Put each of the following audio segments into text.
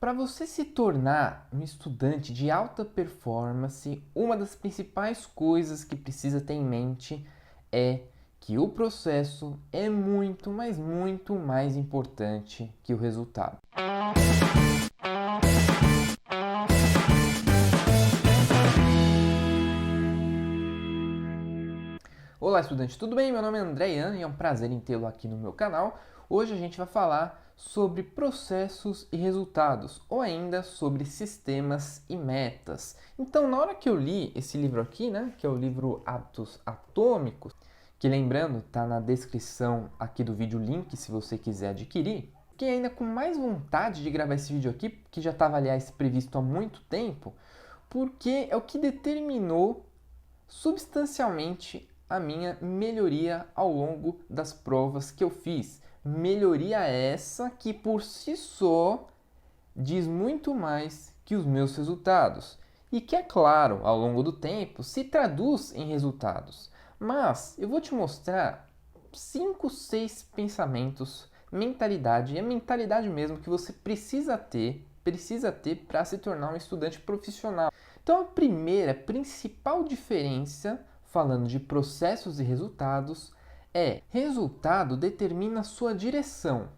Para você se tornar um estudante de alta performance, uma das principais coisas que precisa ter em mente é que o processo é muito, mas muito mais importante que o resultado. Olá, estudante, tudo bem? Meu nome é André Ian e é um prazer em tê-lo aqui no meu canal. Hoje a gente vai falar sobre processos e resultados, ou ainda sobre sistemas e metas. Então, na hora que eu li esse livro aqui, que é o livro Hábitos Atômicos, que lembrando, está na descrição aqui do vídeo, o link se você quiser adquirir, fiquei ainda com mais vontade de gravar esse vídeo aqui, que já estava, aliás, previsto há muito tempo, porque é o que determinou substancialmente a minha melhoria ao longo das provas que eu fiz. Melhoria essa que por si só diz muito mais que os meus resultados e que, é claro, ao longo do tempo se traduz em resultados. Mas eu vou te mostrar 5, 6 pensamentos, mentalidade, e a mentalidade mesmo que você precisa ter para se tornar um estudante profissional. Então, a primeira, principal diferença, falando de processos e resultados, é: resultado determina a sua direção,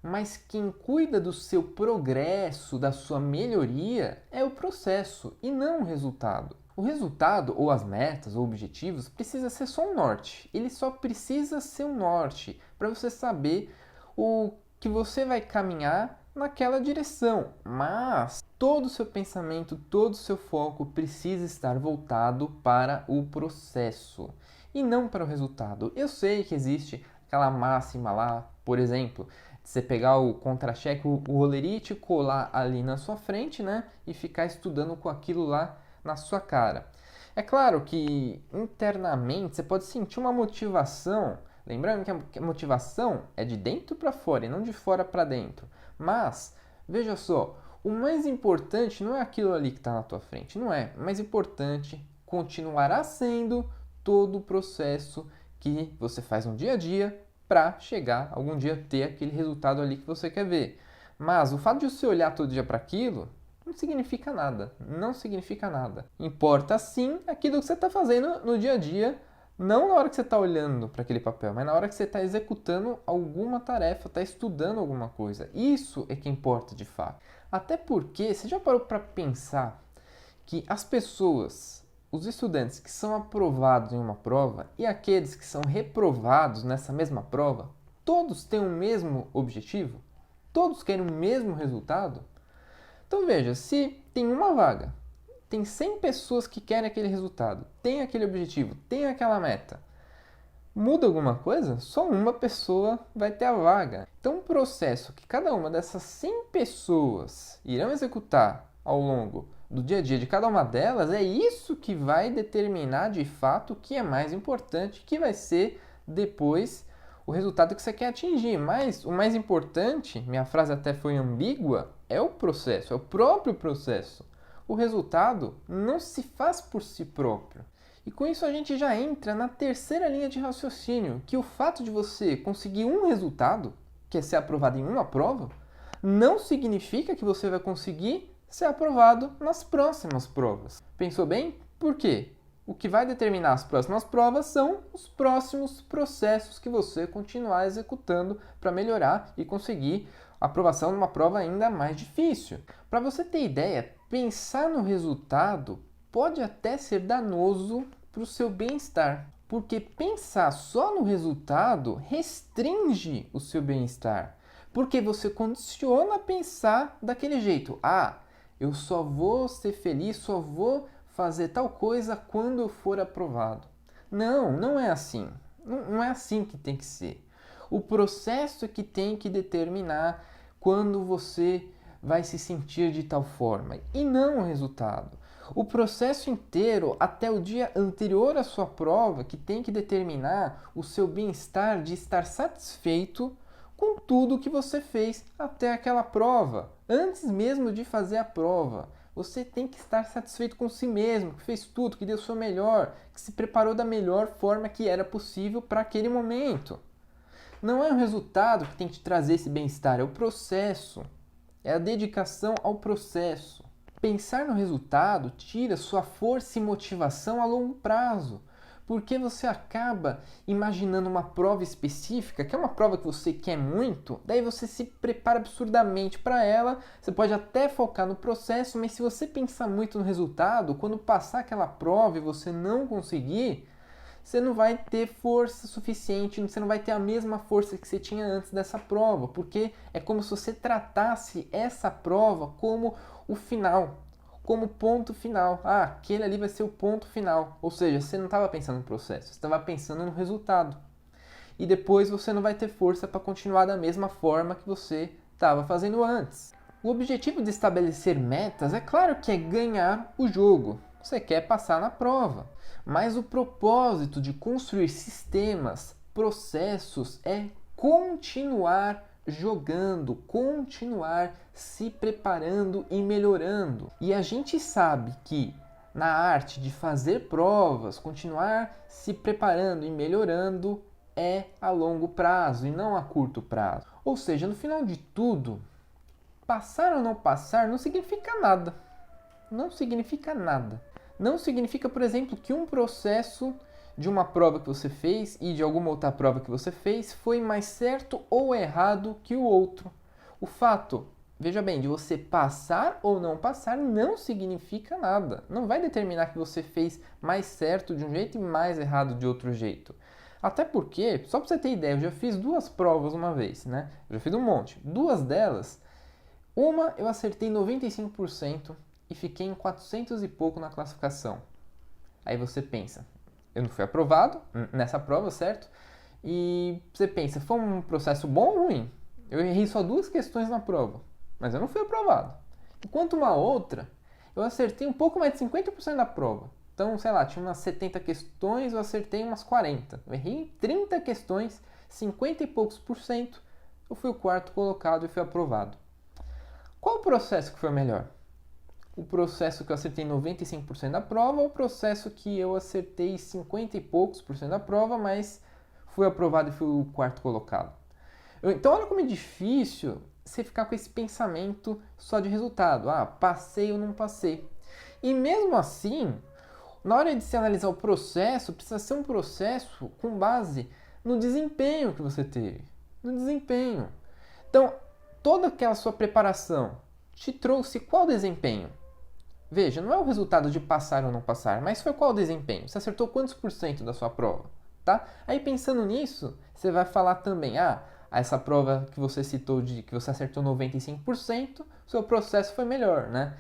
mas quem cuida do seu progresso, da sua melhoria, é o processo e não o resultado. O resultado, ou as metas, ou objetivos, precisa ser só um norte. Ele só precisa ser um norte para você saber o que você vai caminhar naquela direção, mas todo o seu pensamento, todo o seu foco precisa estar voltado para o processo e não para o resultado. Eu sei que existe aquela máxima lá, por exemplo, de você pegar o contra-cheque, o rolerite, colar ali na sua frente, e ficar estudando com aquilo lá na sua cara. É claro que internamente você pode sentir uma motivação, lembrando que a motivação é de dentro para fora e não de fora para dentro. Mas, veja só, o mais importante não é aquilo ali que está na tua frente, não é. O mais importante continuará sendo todo o processo que você faz no dia a dia para chegar algum dia ter aquele resultado ali que você quer ver. Mas o fato de você olhar todo dia para aquilo não significa nada, não significa nada. Importa sim aquilo que você está fazendo no dia a dia, não na hora que você está olhando para aquele papel, mas na hora que você está executando alguma tarefa, está estudando alguma coisa. Isso é que importa de fato. Até porque, você já parou para pensar que as pessoas, os estudantes que são aprovados em uma prova e aqueles que são reprovados nessa mesma prova, todos têm o mesmo objetivo? Todos querem o mesmo resultado? Então veja, se tem uma vaga, tem 100 pessoas que querem aquele resultado, tem aquele objetivo, tem aquela meta. Muda alguma coisa? Só uma pessoa vai ter a vaga. Então, o processo que cada uma dessas 100 pessoas irão executar ao longo do dia a dia de cada uma delas, é isso que vai determinar de fato o que é mais importante, que vai ser depois o resultado que você quer atingir. Mas o mais importante, minha frase até foi ambígua, é o processo, é o próprio processo. O resultado não se faz por si próprio. E com isso a gente já entra na terceira linha de raciocínio, que o fato de você conseguir um resultado, que é ser aprovado em uma prova, não significa que você vai conseguir ser aprovado nas próximas provas. Pensou bem? Por quê? O que vai determinar as próximas provas são os próximos processos que você continuar executando para melhorar e conseguir a aprovação numa prova ainda mais difícil. Para você ter ideia, pensar no resultado pode até ser danoso para o seu bem-estar, porque pensar só no resultado restringe o seu bem-estar, porque você condiciona a pensar daquele jeito. Eu só vou ser feliz, só vou fazer tal coisa quando eu for aprovado. Não, não é assim. Não é assim que tem que ser. O processo é que tem que determinar quando você vai se sentir de tal forma e não o resultado. O processo inteiro, até o dia anterior à sua prova, que tem que determinar o seu bem-estar de estar satisfeito com tudo que você fez até aquela prova, antes mesmo de fazer a prova. Você tem que estar satisfeito com si mesmo, que fez tudo, que deu o seu melhor, que se preparou da melhor forma que era possível para aquele momento. Não é o resultado que tem que te trazer esse bem-estar, é o processo. é a dedicação ao processo. Pensar no resultado tira sua força e motivação a longo prazo, porque você acaba imaginando uma prova específica, que é uma prova que você quer muito, daí você se prepara absurdamente para ela, você pode até focar no processo, mas se você pensar muito no resultado, quando passar aquela prova e você não conseguir, você não vai ter força suficiente, você não vai ter a mesma força que você tinha antes dessa prova, porque é como se você tratasse essa prova como o final, como ponto final. Ah, aquele ali vai ser o ponto final. Ou seja, você não estava pensando no processo, você estava pensando no resultado. E depois você não vai ter força para continuar da mesma forma que você estava fazendo antes. O objetivo de estabelecer metas é claro que é ganhar o jogo. Você quer passar na prova. Mas o propósito de construir sistemas, processos é continuar jogando, continuar se preparando e melhorando. E a gente sabe que na arte de fazer provas, continuar se preparando e melhorando é a longo prazo e não a curto prazo. Ou seja, no final de tudo, passar ou não passar não significa nada. Não significa nada. Não significa, por exemplo, que um processo de uma prova que você fez e de alguma outra prova que você fez foi mais certo ou errado que o outro. O fato, veja bem, de você passar ou não passar não significa nada. Não vai determinar que você fez mais certo de um jeito e mais errado de outro jeito. Até porque, só para você ter ideia, eu já fiz 2 provas uma vez, né? Eu já fiz um monte. 2 delas, uma eu acertei 95% e fiquei em 400 e pouco na classificação. Aí você pensa, eu não fui aprovado nessa prova, certo? E você pensa, foi um processo bom ou ruim? Eu errei só 2 questões na prova, mas eu não fui aprovado. Enquanto uma outra, eu acertei um pouco mais de 50% da prova. Então, sei lá, tinha umas 70 questões, eu acertei umas 40. Eu errei 30 questões, 50 e poucos por cento, eu fui o 4º colocado e fui aprovado. Qual o processo que foi melhor? O processo que eu acertei 95% da prova ou o processo que eu acertei 50 e poucos por cento da prova, mas fui aprovado e fui o 4º colocado? Então olha como é difícil você ficar com esse pensamento só de resultado. Ah, passei ou não passei. E mesmo assim, na hora de se analisar o processo, precisa ser um processo com base no desempenho que você teve. No desempenho. Então, toda aquela sua preparação te trouxe qual desempenho? Veja, não é o resultado de passar ou não passar, mas foi qual o desempenho? Você acertou quantos por cento da sua prova? Tá? Aí pensando nisso, você vai falar também, essa prova que você citou de que você acertou 95%, seu processo foi melhor, né?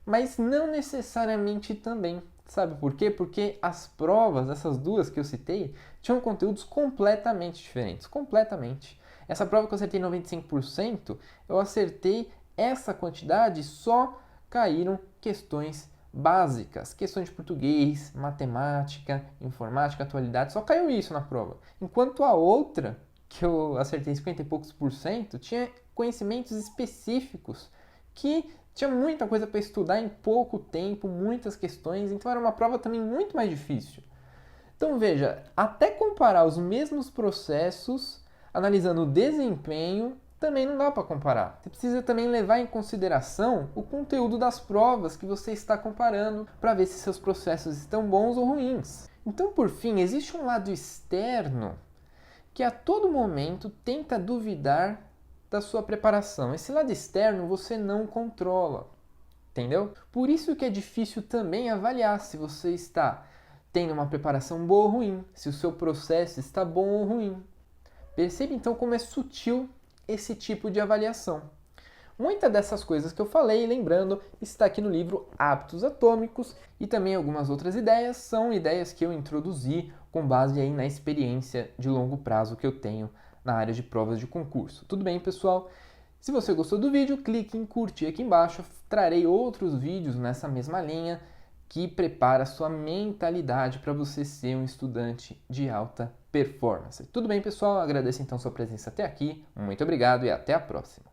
Mas não necessariamente também. Sabe por quê? Porque as provas, essas 2 que eu citei, tinham conteúdos completamente diferentes. Completamente. Essa prova que eu acertei 95%, eu acertei essa quantidade, só caíram questões básicas, questões de português, matemática, informática, atualidade, só caiu isso na prova. Enquanto a outra, que eu acertei 50 e poucos por cento, tinha conhecimentos específicos que tinha muita coisa para estudar em pouco tempo, muitas questões, então era uma prova também muito mais difícil. Então veja, até comparar os mesmos processos, analisando o desempenho, também não dá para comparar. Você precisa também levar em consideração o conteúdo das provas que você está comparando para ver se seus processos estão bons ou ruins. Então, por fim, existe um lado externo que a todo momento tenta duvidar da sua preparação. Esse lado externo você não controla, entendeu? Por isso que é difícil também avaliar se você está tendo uma preparação boa ou ruim, se o seu processo está bom ou ruim. Percebe então como é sutil esse tipo de avaliação. Muitas dessas coisas que eu falei, lembrando, está aqui no livro Hábitos Atômicos, e também algumas outras ideias são ideias que eu introduzi com base aí na experiência de longo prazo que eu tenho na área de provas de concurso. Tudo bem, pessoal? Se você gostou do vídeo, clique em curtir aqui embaixo. Trarei outros vídeos nessa mesma linha que prepara a sua mentalidade para você ser um estudante de alta performance. Tudo bem, pessoal? Agradeço então sua presença até aqui. Muito obrigado e até a próxima.